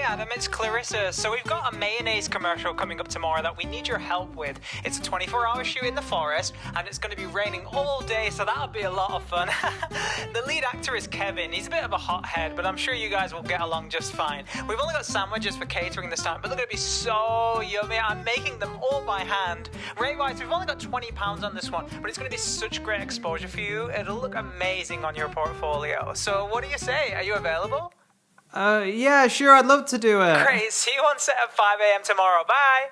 Adam, it's Clarissa. So we've got a mayonnaise commercial coming up tomorrow that we need your help with. It's a 24-hour shoot in the forest, and it's going to be raining all day, so that'll be a lot of fun. The lead actor is Kevin. He's a bit of a hothead, but I'm sure you guys will get along just fine. We've only got sandwiches for catering this time, but they're going to be so yummy. I'm making them all by hand. Rate-wise, we've only got £20 on this one, but it's going to be such great exposure for you. It'll look amazing on your portfolio. So what do you say? Are you available? Yeah, sure, I'd love to do it. Great, see you on set at 5 a.m. tomorrow. Bye!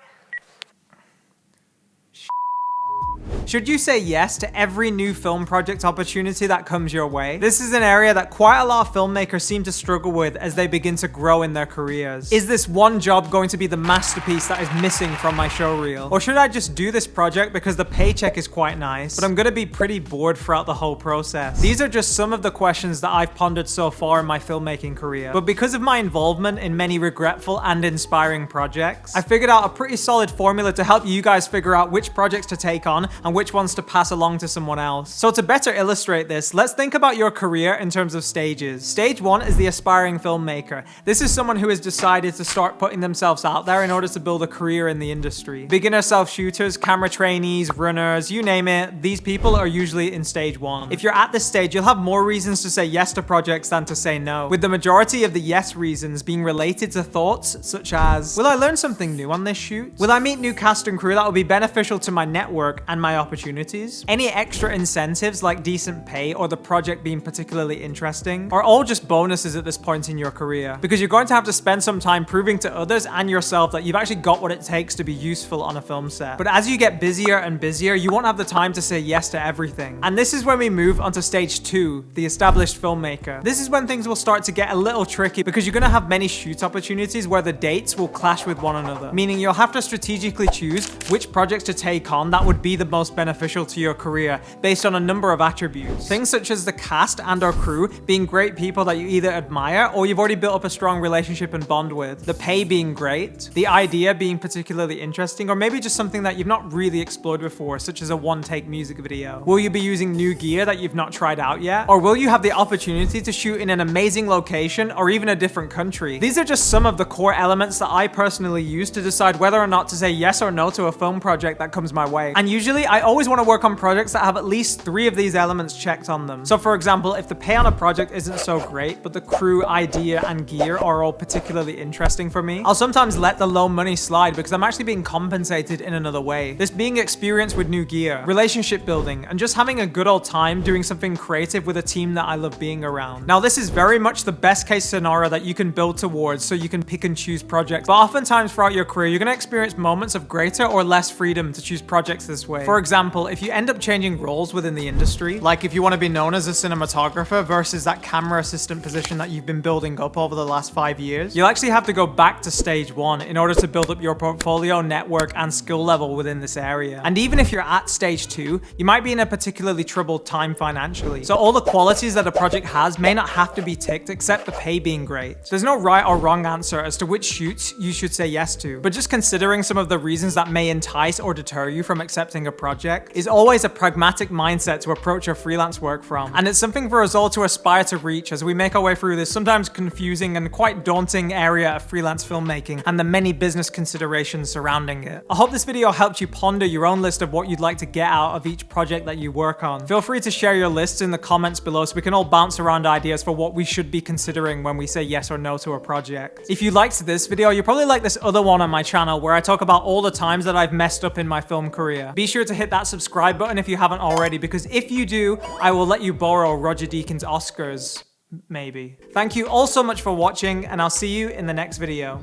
Should you say yes to every new film project opportunity that comes your way? This is an area that quite a lot of filmmakers seem to struggle with as they begin to grow in their careers. Is this one job going to be the masterpiece that is missing from my showreel? Or should I just do this project because the paycheck is quite nice, but I'm gonna be pretty bored throughout the whole process? These are just some of the questions that I've pondered so far in my filmmaking career. But because of my involvement in many regretful and inspiring projects, I figured out a pretty solid formula to help you guys figure out which projects to take on and which ones to pass along to someone else. So to better illustrate this, let's think about your career in terms of stages. Stage 1 is the aspiring filmmaker. This is someone who has decided to start putting themselves out there in order to build a career in the industry. Beginner self-shooters, camera trainees, runners, you name it, these people are usually in stage 1. If you're at this stage, you'll have more reasons to say yes to projects than to say no, with the majority of the yes reasons being related to thoughts such as, will I learn something new on this shoot? Will I meet new cast and crew that will be beneficial to my network and my opportunities? Any extra incentives like decent pay or the project being particularly interesting are all just bonuses at this point in your career, because you're going to have to spend some time proving to others and yourself that you've actually got what it takes to be useful on a film set. But as you get busier and busier, you won't have the time to say yes to everything. And this is when we move onto stage 2, the established filmmaker. This is when things will start to get a little tricky because you're going to have many shoot opportunities where the dates will clash with one another, meaning you'll have to strategically choose which projects to take on that would be the most beneficial to your career based on a number of attributes. Things such as the cast and or crew being great people that you either admire or you've already built up a strong relationship and bond with. The pay being great, the idea being particularly interesting, or maybe just something that you've not really explored before, such as a one-take music video. Will you be using new gear that you've not tried out yet? Or will you have the opportunity to shoot in an amazing location or even a different country? These are just some of the core elements that I personally use to decide whether or not to say yes or no to a film project that comes my way. And usually I always want to work on projects that have at least 3 of these elements checked on them. So for example, if the pay on a project isn't so great, but the crew, idea, and gear are all particularly interesting for me, I'll sometimes let the low money slide because I'm actually being compensated in another way. This being experience with new gear, relationship building, and just having a good old time doing something creative with a team that I love being around. Now this is very much the best case scenario that you can build towards so you can pick and choose projects. But oftentimes throughout your career, you're going to experience moments of greater or less freedom to choose projects this way. For example, if you end up changing roles within the industry, like if you want to be known as a cinematographer versus that camera assistant position that you've been building up over the last 5 years, you'll actually have to go back to stage 1 in order to build up your portfolio, network, and skill level within this area. And even if you're at stage 2, you might be in a particularly troubled time financially. So all the qualities that a project has may not have to be ticked except the pay being great. There's no right or wrong answer as to which shoots you should say yes to, but just considering some of the reasons that may entice or deter you from accepting a project is always a pragmatic mindset to approach your freelance work from. And it's something for us all to aspire to reach as we make our way through this sometimes confusing and quite daunting area of freelance filmmaking and the many business considerations surrounding it. I hope this video helped you ponder your own list of what you'd like to get out of each project that you work on. Feel free to share your lists in the comments below so we can all bounce around ideas for what we should be considering when we say yes or no to a project. If you liked this video, you'll probably like this other one on my channel where I talk about all the times that I've messed up in my film career. Be sure to hit that subscribe button if you haven't already, because if you do, I will let you borrow Roger Deakins' Oscars. Maybe. Thank you all so much for watching, and I'll see you in the next video.